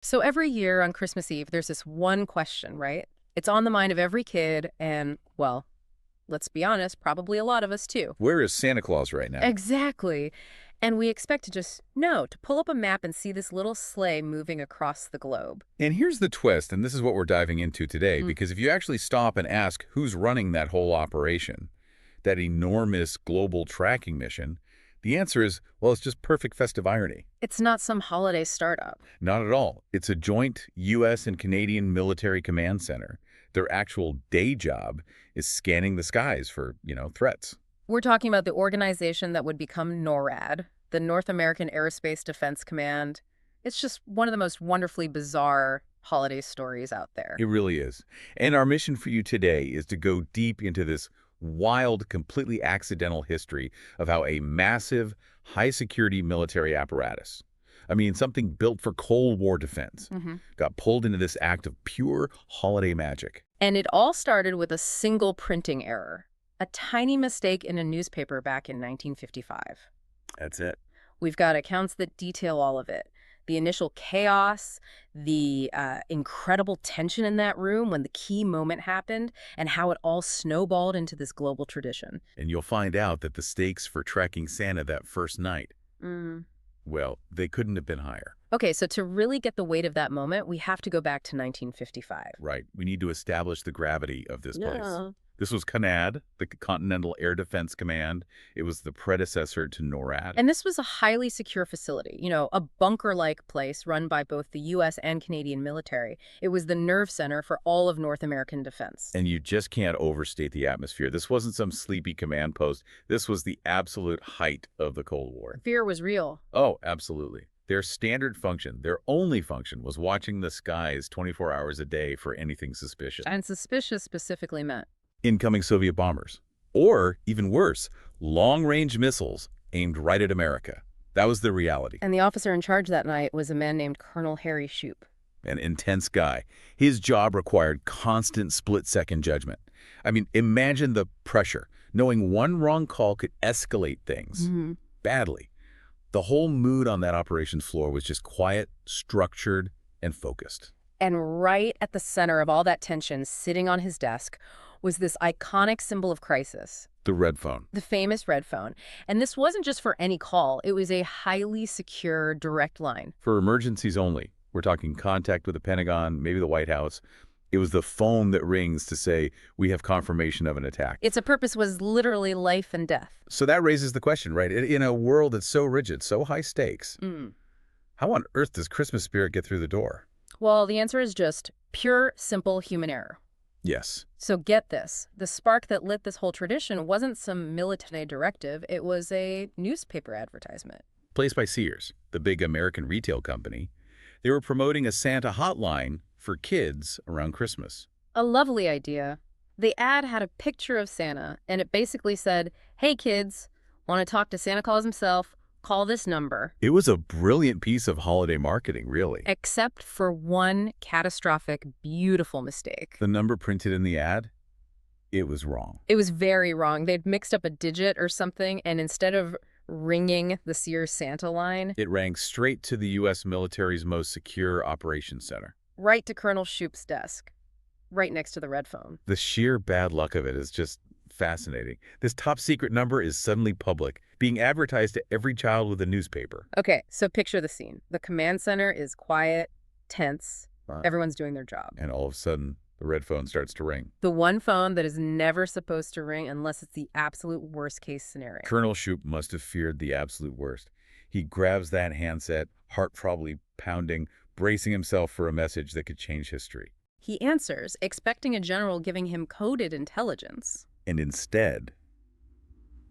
So every year on Christmas Eve, there's this one question, right? It's on the mind of every kid, and, well, let's be honest, probably a lot of us too. Where is Santa Claus right now? Exactly. And we expect to just know, to pull up a map and see this little sleigh moving across the globe. And here's the twist, and this is what we're diving into today, Mm. because if you actually stop and ask who's running that whole operation, that enormous global tracking mission, the answer is, well, it's just perfect festive irony. It's not some holiday startup. Not at all. It's a joint U.S. and Canadian military command center. Their actual day job is scanning the skies for, threats. We're talking about the organization that would become NORAD, the North American Aerospace Defense Command. It's just one of the most wonderfully bizarre holiday stories out there. It really is. And our mission for you today is to go deep into this wild, completely accidental history of how a massive, high-security military apparatus, I mean, something built for Cold War defense, got pulled into this act of pure holiday magic. And it all started with a single printing error, a tiny mistake in a newspaper back in 1955. That's it. We've got accounts that detail all of it. The initial chaos, the incredible tension in that room when the key moment happened, and how it all snowballed into this global tradition. And you'll find out that the stakes for tracking Santa that first night, Mm. well, they couldn't have been higher. Okay, so to really get the weight of that moment, we have to go back to 1955. Right. We need to establish the gravity of this place. Yeah. This was CONAD, the Continental Air Defense Command. It was the predecessor to NORAD. And this was a highly secure facility, a bunker-like place run by both the U.S. and Canadian military. It was the nerve center for all of North American defense. And you just can't overstate the atmosphere. This wasn't some sleepy command post. This was the absolute height of the Cold War. Fear was real. Oh, absolutely. Their standard function, their only function, was watching the skies 24 hours a day for anything suspicious. And suspicious specifically meant Incoming Soviet bombers. Or, even worse, long-range missiles aimed right at America. That was the reality. And the officer in charge that night was a man named Colonel Harry Shoup. An intense guy. His job required constant split-second judgment. I mean, imagine the pressure. Knowing one wrong call could escalate things badly. The whole mood on that operations floor was just quiet, structured, and focused. And right at the center of all that tension, sitting on his desk, was this iconic symbol of crisis, The red phone. the famous red phone. And this wasn't just for any call. It was a highly secure direct line. For emergencies only. We're talking contact with the Pentagon, maybe the White House. It was the phone that rings to say, we have confirmation of an attack. Its purpose was literally life and death. So that raises the question, right? In a world that's so rigid, so high stakes, how on earth does Christmas spirit get through the door? Well, the answer is just pure, simple human error. Yes. So get this. The spark that lit this whole tradition wasn't some military directive. It was a newspaper advertisement. Placed by Sears, the big American retail company, they were promoting a Santa hotline for kids around Christmas. A lovely idea. The ad had a picture of Santa, and it basically said, "Hey kids, want to talk to Santa Claus himself? Call this number." It was a brilliant piece of holiday marketing, really. Except for one catastrophic, beautiful mistake. The number printed in the ad, it was wrong. It was very wrong. They'd mixed up a digit or something, and instead of ringing the Sears Santa line, It rang straight to the U.S. military's most secure operations center. right to Colonel Shoup's desk, right next to the red phone. The sheer bad luck of it is just fascinating. This top secret number is suddenly public, being advertised to every child with a newspaper. Okay, so picture the scene. The command center is quiet, tense. Everyone's doing their job. And all of a sudden, the red phone starts to ring. The one phone that is never supposed to ring unless it's the absolute worst case scenario. Colonel Shoup must have feared the absolute worst. He grabs that handset, heart probably pounding, bracing himself for a message that could change history. He answers, expecting a general giving him coded intelligence. And instead,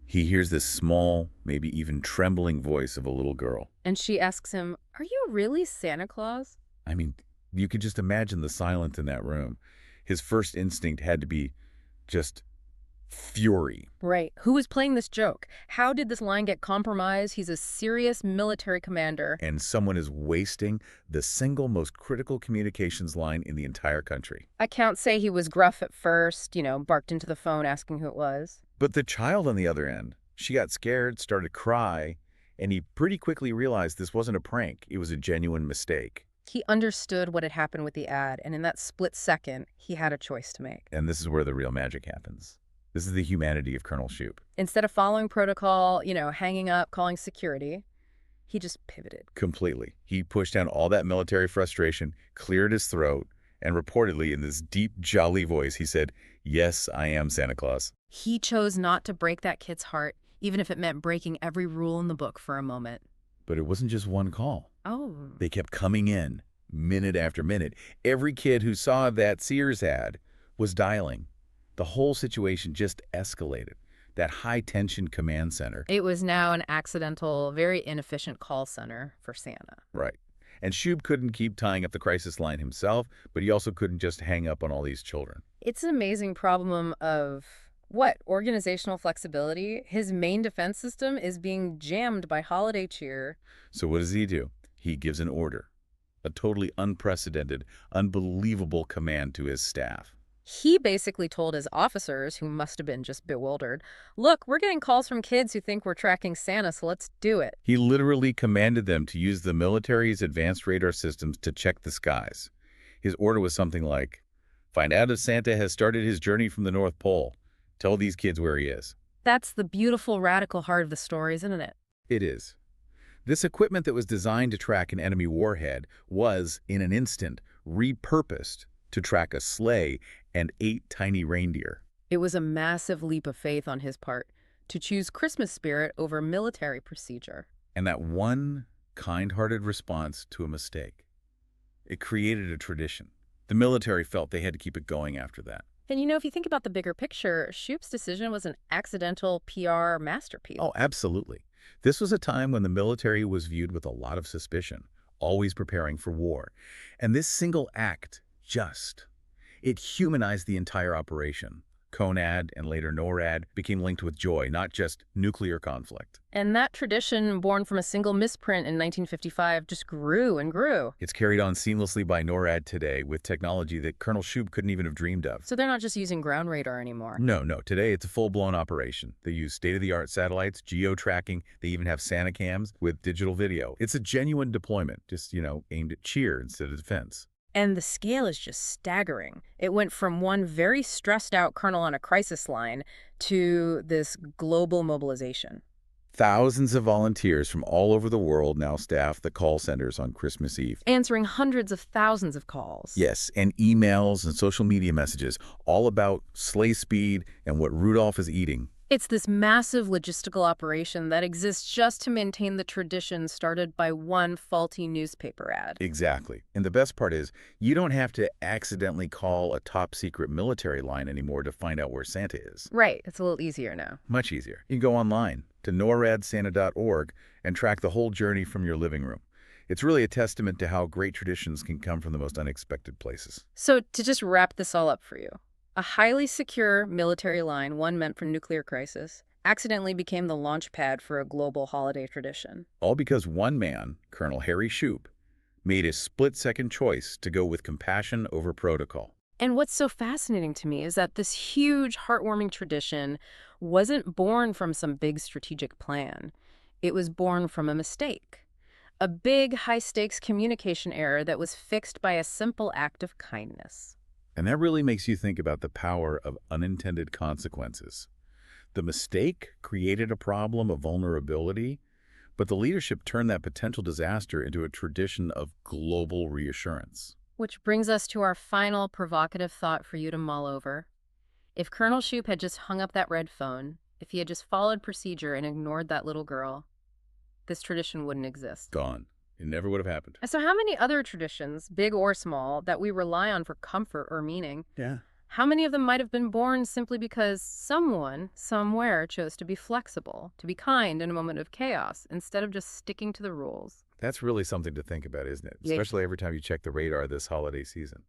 he hears this small, maybe even trembling voice of a little girl. And she asks him, "Are you really Santa Claus?" I mean, you could just imagine the silence in that room. His first instinct had to be just fury. Right. Who was playing this joke? How did this line get compromised? He's a serious military commander. And someone is wasting the single most critical communications line in the entire country. Accounts say he was gruff at first, barked into the phone asking who it was. But the child on the other end, she got scared, started to cry, and he pretty quickly realized this wasn't a prank. It was a genuine mistake. He understood what had happened with the ad, and in that split second, he had a choice to make. And this is where the real magic happens. This is the humanity of Colonel Shoup. Instead of following protocol, hanging up, calling security, he just pivoted. Completely. He pushed down all that military frustration, cleared his throat, and reportedly in this deep, jolly voice, he said, "Yes, I am Santa Claus." He chose not to break that kid's heart, even if it meant breaking every rule in the book for a moment. But it wasn't just one call. Oh. They kept coming in, minute after minute. Every kid who saw that Sears ad was dialing. The whole situation just escalated. That high-tension command center. It was now an accidental, very inefficient call center for Santa. Right. And Shoup couldn't keep tying up the crisis line himself, but he also couldn't just hang up on all these children. It's an amazing problem of, organizational flexibility. His main defense system is being jammed by holiday cheer. So what does he do? He gives an order. A totally unprecedented, unbelievable command to his staff. He basically told his officers, who must have been just bewildered, look, we're getting calls from kids who think we're tracking Santa, so let's do it. He literally commanded them to use the military's advanced radar systems to check the skies. His order was something like, find out if Santa has started his journey from the North Pole. Tell these kids where he is. That's the beautiful, radical heart of the story, isn't it? It is. This equipment that was designed to track an enemy warhead was, in an instant, repurposed to track a sleigh and 8 tiny reindeer. It was a massive leap of faith on his part to choose Christmas spirit over military procedure. And that one kind-hearted response to a mistake. It created a tradition. The military felt they had to keep it going after that. And if you think about the bigger picture, Shoup's decision was an accidental PR masterpiece. Oh, absolutely. This was a time when the military was viewed with a lot of suspicion, always preparing for war. And this single act it humanized the entire operation. CONAD and later NORAD became linked with joy, not just nuclear conflict. And that tradition, born from a single misprint in 1955, just grew and grew. It's carried on seamlessly by NORAD today with technology that Colonel Shoup couldn't even have dreamed of. So they're not just using ground radar anymore. No. Today it's a full-blown operation. They use state-of-the-art satellites, geo-tracking. They even have Santa cams with digital video. It's a genuine deployment, just, aimed at cheer instead of defense. And the scale is just staggering. It went from one very stressed-out colonel on a crisis line to this global mobilization. Thousands of volunteers from all over the world now staff the call centers on Christmas Eve. Answering hundreds of thousands of calls. Yes, and emails and social media messages, all about sleigh speed and what Rudolph is eating. It's this massive logistical operation that exists just to maintain the tradition started by one faulty newspaper ad. Exactly. And the best part is, you don't have to accidentally call a top-secret military line anymore to find out where Santa is. Right. It's a little easier now. Much easier. You can go online to noradsanta.org and track the whole journey from your living room. It's really a testament to how great traditions can come from the most unexpected places. So to just wrap this all up for you, a highly secure military line, one meant for nuclear crisis, accidentally became the launch pad for a global holiday tradition. All because one man, Colonel Harry Shoup, made a split-second choice to go with compassion over protocol. And what's so fascinating to me is that this huge, heartwarming tradition wasn't born from some big strategic plan. It was born from a mistake. A big, high-stakes communication error that was fixed by a simple act of kindness. And that really makes you think about the power of unintended consequences. The mistake created a problem of vulnerability, but the leadership turned that potential disaster into a tradition of global reassurance. Which brings us to our final provocative thought for you to mull over. If Colonel Shoup had just hung up that red phone, if he had just followed procedure and ignored that little girl, this tradition wouldn't exist. Gone. It never would have happened. So how many other traditions, big or small, that we rely on for comfort or meaning, how many of them might have been born simply because someone, somewhere, chose to be flexible, to be kind in a moment of chaos, instead of just sticking to the rules? That's really something to think about, isn't it? Especially every time you check the radar this holiday season.